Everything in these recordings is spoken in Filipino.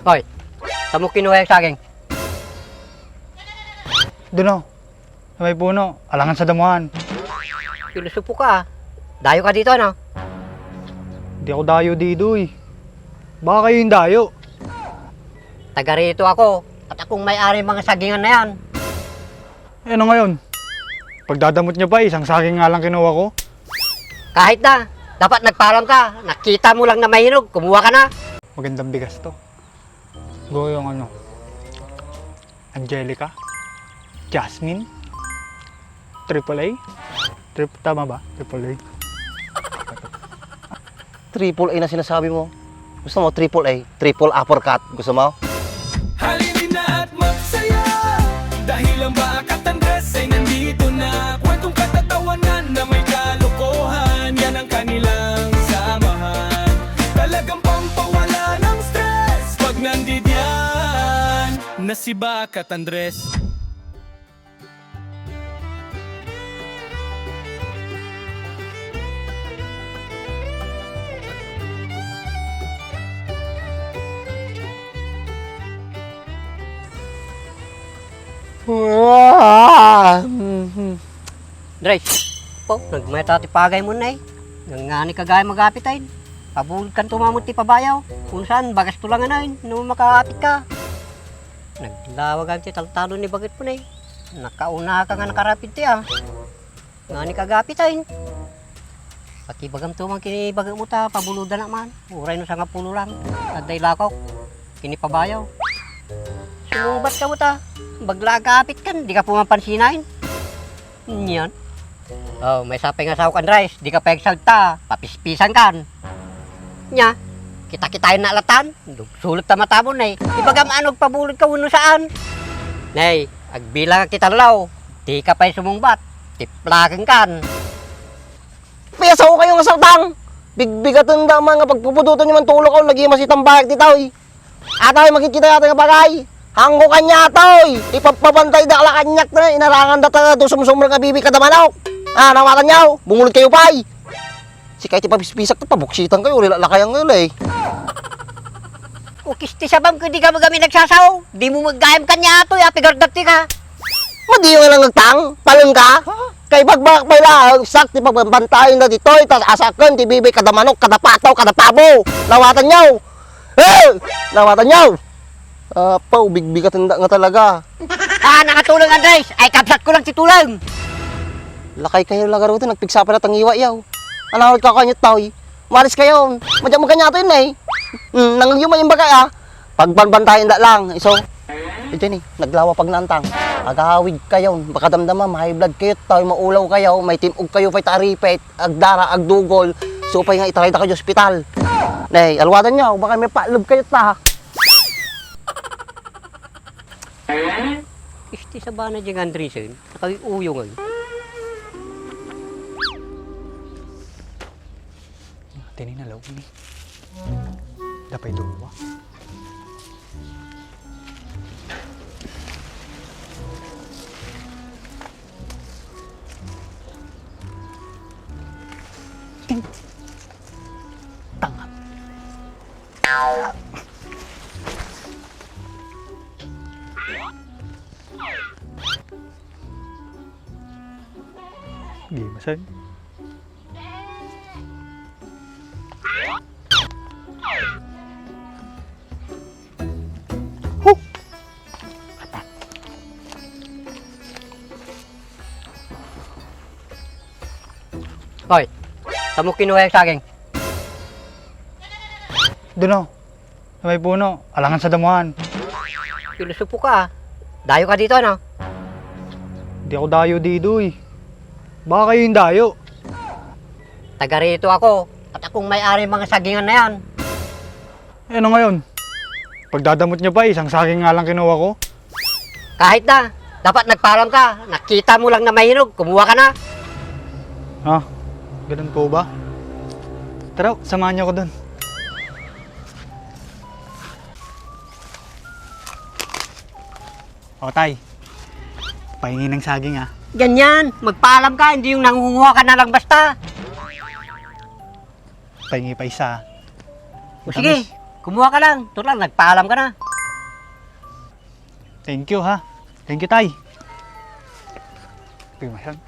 Hoy, saan mo kinuha yung saging? Doon o. Sa may puno. Alangan sa damuhan. Pilusupo ka ah. Dayo ka dito, ano? Hindi ako dayo dito eh. Baka kayo yung dayo. Taga rito ako. At akong may-ari mga sagingan na yan. Eh ano ngayon? Pagdadamot niya pa, isang saging nga lang kinuha ko. Kahit na, dapat nagpaalam ka. Nakita mo lang na mahinog, kumuha ka na. Magandang bigas to. Go yung ano. Angelica. Jasmine. Triple A. Tama ba? Triple A. Triple A na sinasabi mo. Gusto mo triple A? Triple uppercut. Gusto mo? Halinin na at magsaya dahil ang Bakat Andres ay nandito na. Kwentong katatawanan na may kalokohan, yan ang kanilang samahan. Talagang pampawala ng stress pag nandidyan na si Bakat Andres. Dres, po, nagmeta ti pagay mo na eh. Ngani kagaya magapit ay. Pabulod kan tumamot ti pabayaw. Kung saan, bagas tulangan na yun, nung makakapit ka. Naglawag ang ti taltalo ni bagit mo na eh. Nakauna ka nga nakarapit ti ah. Ngani kagapit ay. Pati bagam tumang kini bagam mo ta, pabuludan naman. Uray no sa nga pulo lang. Aday lakaw, kini pabayaw. Sumumbat ka mo ta. Baglagapit kan, di ka pumapansinain. Yan. Oh, may sapay nga sa kan rice, di ka pagsalta, papispisan kan. Nya, kita-kitain na alatan, sulot ta matabon na eh. Ibagam anog pabulod ka uno saan. Nay, agbilang kita law, di ka pa'y sumungbat, tiplagan kan. Piyasaw kayo nga saltang! Bigbigatan da mga pagpupudutan nyo man tulog ko, lagi masitang bayag di tao eh. Ataw, makikita natin nga bagay. Hanggo kanya toy, ipapabantay da kala kanyak na inarangan da ta do sumsumol nga bibi kada manok. Ah, nawatan nyaw, bungulod kayo pay. Si kahit ipapispisak to pabuksitan kayo, lalakayang ngayon eh. Ukisti sabam ko di ka magami nagsasaw, di mo maggayam kanya to, apigardati ka. Madi nga lang nagtang, palong ka. Kay pagbak may lang, sakti pagbantayin na ditoy, tas asakan ti bibi kada manok, kada pataw, kada pabo. Nawatan nyaw. Eh, nawatan nyaw. Pau, bigbigat nga talaga. Ah, nakatulong Andres, ay kapsat ko lang titulang. Lakay kayo lagaro ito, nagpigsapan na tangiwa yaw. Anawag ka kanyot taoy. Maris kayo, madyan mo kanyato yun eh. Nangyuman yung bagay ah. Pagbanbantayin da lang, iso. Ito ni, naglawa pag naantang. Agahawig kayo, baka damdama, high blood kayo, taoy maulaw kayo, may timog kayo, pa'y taripet, agdara, agdugol. So pa'y nga itaray da kayo ospital. Nay, alwadan nyo, baka may palob kayo ta. Isti sa bana dyan Andresen, nakauyo ngayon. Tini na law ni. Dapay duwa. Tanga. Gimasan. Hoy, saan mo kinuha yung saging? Doon o. Sa may puno. Alangan sa damuhan. Pilusupo ka ah. Dayo ka dito, ano? Hindi ako dayo dito eh. Baka kayo yung dayo. Taga rito ako. At akong may-ari mga sagingan na yan. Eh ano ngayon? Pagdadamot niya pa, isang saging nga lang kinuha ko. Kahit na, dapat nagpaalam ka. Nakita mo lang na mahinog, kumuha ka na. Ha? Ganun po ba? Tara, samahan niyo ako doon. O tay, pahingi ng saging ha. Ganyan, magpaalam ka, hindi yung nangunguha ka na lang basta. Pahingi pa isa. O sige, kumuha ka lang. Total, nagpaalam ka na. Thank you ha. Thank you, Tay. Tingnan mo yan.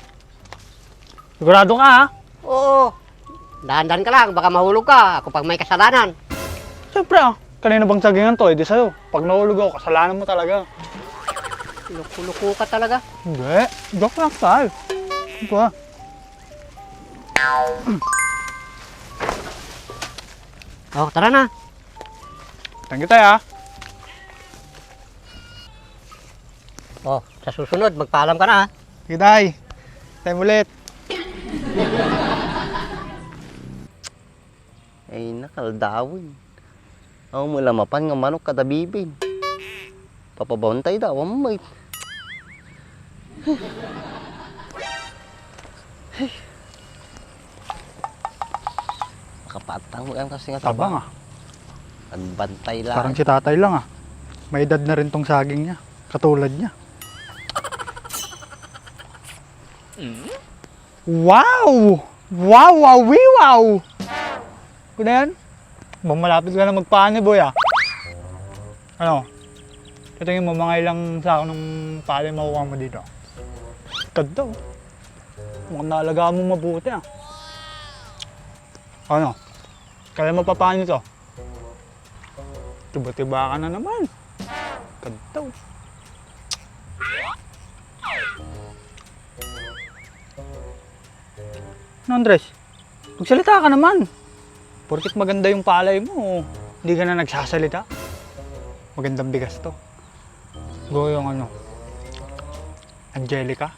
Sigurado ka ha? Oo. Dahan-dahan ka lang, baka mahulog ka. Ako pag may kasalanan. Siyempre ah. Kanina bang sagingan to, edi sa'yo. Pag nahulog ako, kasalanan mo talaga. Luko-luko ka talaga. Hindi. Joke lang, Tay. Ito ha. Oh, tara na. Thank you, Tay ha. Oh, sa susunod, magpaalam ka na ha. Sige, Tay. Time ulit. Ay, nakaldawin. Ako mo lamapan nga manok kada bibin. Papabauntay daw, may. Makapatang mo yan kasi nga Tabang ah. Nagbantay lang. Parang si tatay lang ah. May edad na rin tong saging niya. Katulad niya. Wow! Wow! Wow! Wow! Kung na yan? Malapit ka na magpaani, boy ah. Ano? Tingin mo, mga ilang sako ng pali makuha mo dito. Ganda oh. Mukhang naalagaan mo mabuti ah. Ano? Kaya mo pa paano ito? Tiba-tiba ka na naman. Ganda oh. Ano, Andres? Magsalita ka naman. Porkit maganda yung palay mo, hindi ka na nagsasalita. Magandang bigas to. Go yung ano, Angelica,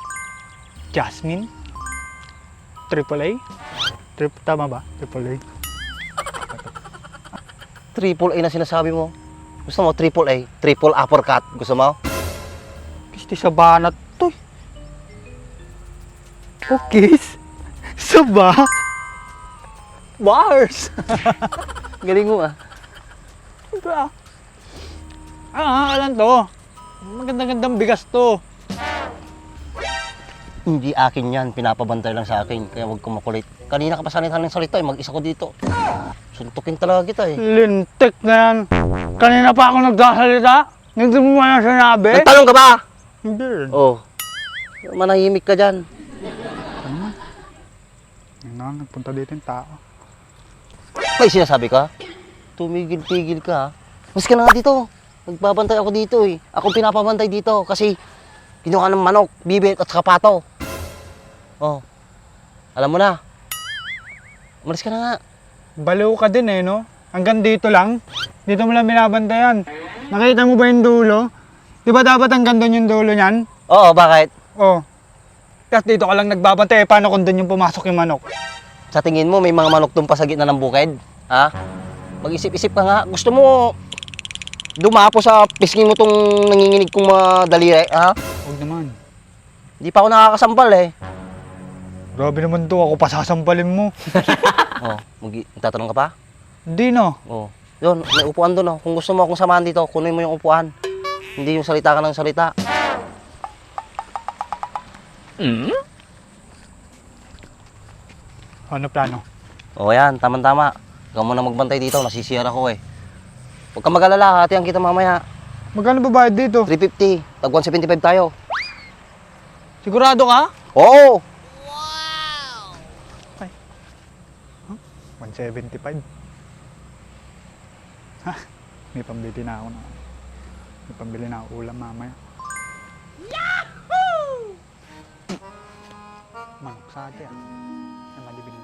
Jasmine, AAA. Tama ba? AAA. Triple A na sinasabi mo. Gusto mo triple A? Triple uppercut. Gusto mo? Kisti sa banat to. Okay. Saba. Bars. Galing mo ah. Ito ah. Alam to. Magandang-gandang bigas to. Hindi akin yan. Pinapabantay lang sa akin. Kaya huwag kumakulit. Kanina ka pa sanay ng salita. Mag-isa ko dito. Suntukin talaga kita eh. Lintik na yan. Kanina pa ako nagsasalita. Hindi mo man sinabi. Nagtanong ka ba? Hindi rin. Oh. Manahimik ka dyan. Nagpunta dito yung tao. May sinasabi ka? Tumigil-tigil ka ha? Mas ka na nga dito. Nagbabantay ako dito eh. Ako pinapabantay dito kasi kinuha ng manok, bibit at saka pato. Oh. Alam mo na. Umalis ka na nga. Baliw ka din eh, no? Hanggang dito lang. Dito mo lang binabantayan. Nakita mo ba yung dulo? Di ba dapat hanggang doon yung dulo niyan? Oo, bakit? Oh. Tapos dito ka lang nagbabantay. Paano kung doon yung pumasok yung manok? Sa tingin mo may mga manok doon pa sa gitna ng bukid? Ha? Mag-isip-isip ka nga. Gusto mo dumapo sa pisngi mo tong nanginginig kong mga daliri, ha? Huwag naman. Hindi pa ako nakakasampal eh. Grabe naman to. Ako pa sasampalin mo. Oh, magtatanong ka pa? Hindi no. Oh. Yun, may upuan doon oh. Kung gusto mo akong samahan dito, kunin mo yung upuan. Hindi yung salita ka ng salita. Ano plano? O yan, tama-tama. Ikaw muna magbantay dito, nasisiyar ako eh. Huwag kang mag-alala, hatihan kita mamaya. Magkano ba bayad dito? 350, tag 175 tayo. Sigurado ka? Oo! 175. Ha? May pambili na ako na. May pambili na ako ulam mamaya. Yahoo! Manok sa atin. Na malibing